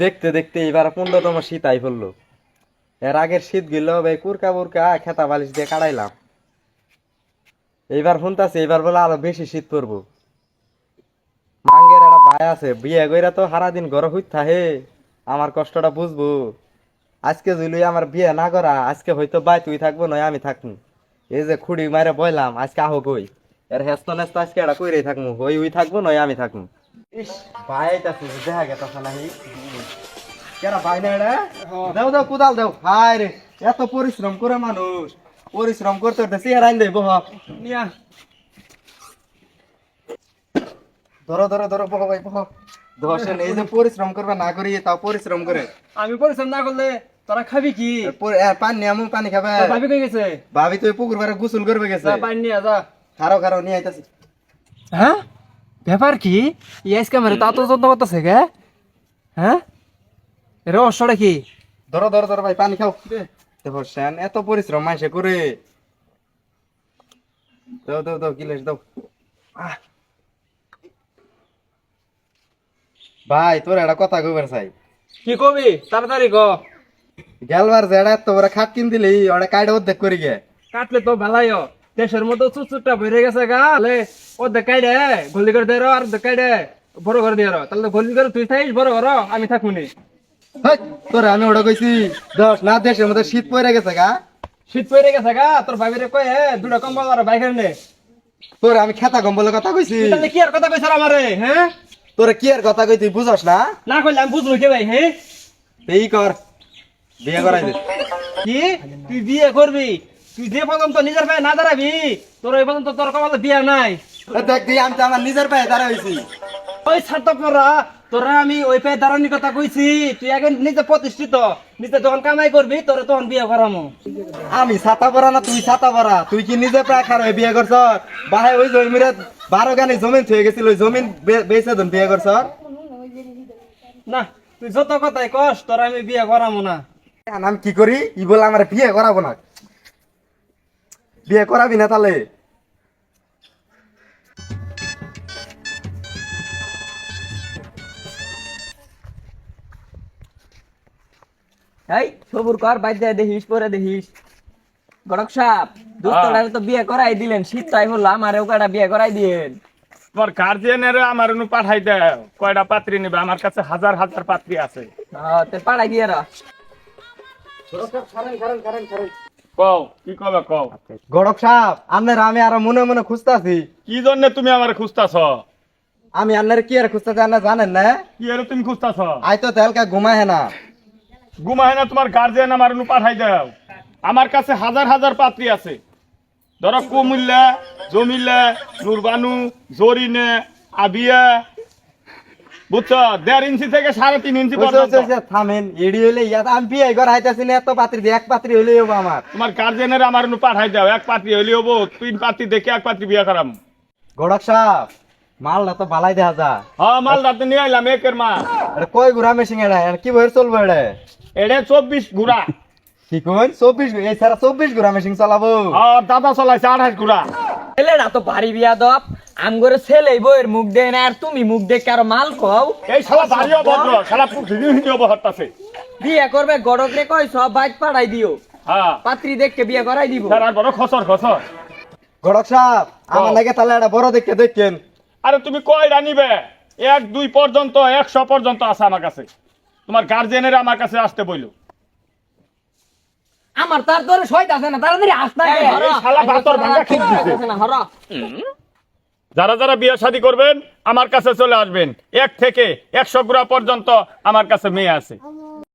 দেখতে দেখতে এবার 15তম শীত আই পড়লো। এর আগের শীত গেল ভাই কুরকা বুরকা খেতা বালিশ দিয়ে কাটাইলাম। এইবার শুনতাছি এইবার বলে আরো বেশি শীত পড়বো। মাঙ্গের একটা ভাই আছে বিয়ে কইরা তো সারাদিন ঘরে হইত থাহে, আমার কষ্টটা বুঝবো। আজকে যদি আমার বিয়ে না করা আজকে হয়তো ভাই তুই থাকবো নয় আমি থাকবো। এই যে খুঁড়ি মারে বইলাম আজকে আহ কই এর হেস্ত নেস্ত আজকে এটা কইরেই থাকবো, ওই থাকবো নয় আমি থাকবো। ইস ভাই দেখা গেছে নাহি কেরা ভাই না এটা দাও দাও কুদাল দাও। হায় রে এত পরিশ্রম করে মানুষ পরিশ্রম করতে করতে চেহারা দেব নিয়া ধরো ধরো ধরো বহ ভাই বহ। দর্শন এই যে পরিশ্রম করবে না করি তাও পরিশ্রম করে। আমি পরিশ্রম না করলে তোরা খাবি কি? পানি নিয়ে আমু পানি খাবে। ভাবি কই গেছে? ভাবি তুই পুকুর পাড়ে গোসল করবে গেছে। পানি নিয়ে যা। খারো খারো নিয়ে আইতাছি। হ্যাঁ ব্যাপার কি? ইয়াস ক্যামেরা তা তো যন্ত্র করতেছে গে। হ্যাঁ রহস্যটা কি? ধরো ধরো ধরো ভাই পানি খাও। দেখো শ্যান এত পরিশ্রম মাইসে করে। দাও দাও দাও গিলাস দাও। ভাই তোর একটা কথা কইবার চাই। কি কবি তাড়াতাড়ি ক। গেলবার যেটা এত বড় খাট কিন দিলি ওটা কাইডে অর্ধেক করে গে। কাটলে তো ভালাই দেশের মতো চুচুরটা ভরে গেছে গালে ও দেখাই দে গলি করে দে আর দেখাই দে বড় করে দিয়ে তাহলে তো গলি করে তুই থাইস বড় কর আমি থাকুনি। তোরে আমি ওটা কইছি দশ না দেশের মধ্যে শীত পড়ে গেছে গা। শীত পড়ে গেছে গা তোর ভাবিরে কই দুটা কম্বল আর বাইক নে। তোরে আমি খেতা কম্বলের কথা কইছি। তাহলে কি আর কথা কইছ আমারে? হ্যাঁ তোরে কি আর কথা কই তুই বুঝস না? না কইলে আমি বুঝবো কে ভাই? হ্যাঁ এই কর বিয়ে করাই দে। কি তুই বিয়ে করবি? তুই যে পর্যন্ত নিজের পায়ে না দাঁড়াবি তোর এই পর্যন্ত তোর কপালে বিয়ে নাই। দেখ দি আমি তো আমার নিজের পায়ে দাঁড়া হইছি। ওই ছাত্ররা তোরা আমি ওই পায়ে দাঁড়ানোর কথা কইছি। তুই আগে নিজে প্রতিষ্ঠিত নিজে যখন কামাই করবি তোরা তখন বিয়ে করামো। আমি ছাতা পরা না তুই ছাতা পরা? তুই কি নিজে প্রায় খার হয়ে বিয়ে করছ? বাহে ওই জমিরে 12 গানি জমিন থয়ে গেছিল ওই জমিন বেচে দেন বিয়ে করছ? না তুই যত কথাই কস তোরা আমি বিয়ে করামো না। আমি কি করি ই বলে আমার বিয়ে করাবো না? বিয়ে করাবি না তাহলে? এই সবুর কর বাইর যায় দেখিস পরে দেখিস। গড়ক সাপ দোস্তটারে তো বিয়ে করাই দিলেন, শীত তাই হলো আমারে ওকাটা বিয়ে করাই দিয়েন। তোমার গার্জিয়ানের আমার অনু পাঠাই দাও কয়টা পাত্রী নেবে, আমার কাছে হাজার হাজার পাত্রী আছে। তে পাড়াই দিয়ে রা। কও কি কবে কও। গড়ক সাপ আপনার আমি আরো মনে মনে খুঁজতাছি। কি জন্য তুমি আমার খুঁজতাছ? আমি আপনার কি আর খুঁজতাছি আপনার জানেন না? কি আর তুমি খুঁজতাছ? আই তো তেলকা ঘুমায় না। ঘুমায় না তোমার গার্জিয়ান আমার অনু পাঠাই দাও। আমার কাছে হাজার হাজার পাত্রী আছে। ধরো কুমিল্লা, জমিল্লা, নুরবানু, জরিনে, আবিয়া, বুঝছো 1.5 ইঞ্চি থেকে 3.5 ইঞ্চি পর্যন্ত। থামেন এডি হইলে ইয়াত আমি বিয়ে ঘর হাইতাছি না এত পাত্রী দিয়ে এক পাত্রী হইলেই হবো আমার। তোমার গার্জিয়ানের আমার অনু পাঠাই দাও, এক পাত্রী হইলে হবো, 3 পাত্রী দেখে এক পাত্রী বিয়ে করাম। গড়ক সাপ মালটা তো ভালাই দেখা যা। হ্যাঁ মাল রাতে নিয়ে আইলাম একের মা। এটা কই ঘুরা মেশিন এটা কি বইয়ের চলবো এটা? এটা 24 ঘোড়া। কি কোন 24 এই সারা 24 ঘুরা মেশিন চালাবো? আর দাদা চলাইছে 28 ঘোড়া। ছেলেরা তো ভারী বিয়া দপ আমগরে ছেলে বইয়ের মুখ দেয় না আর তুমি মুখ দেখে আরো মাল খাও। এই শালা বাড়ি অভদ্র, শালা পুরো হিন্দি অবহত্তাছে। বিয়ে করবে গড়ক রে কই সব বাইক পাঠাই দিও, হ্যাঁ পাত্রী দেখকে বিয়ে করাই দিব। তার আর বড় খসর খসর। গড়ক সাপ আমার লাগে তাহলে এটা বড় দেখে দেখেন। আরে তুমি কয়টা নিবে? 1 2 পর্যন্ত 100 পর্যন্ত আছে আমার কাছে। তোমার গার্জিয়ানের আমার কাছে আসতে বইলো। আমার তার তোরে সইত আছে না তাড়াতাড়ি আসনা গে। এই শালা বাতর ভাঙা ঠিক দিছে। হরা যারা যারা বিয়ে শাদী করবেন আমার কাছে চলে আসবেন। 1 থেকে 100 ঘোড়া পর্যন্ত আমার কাছে মেয়ে আছে।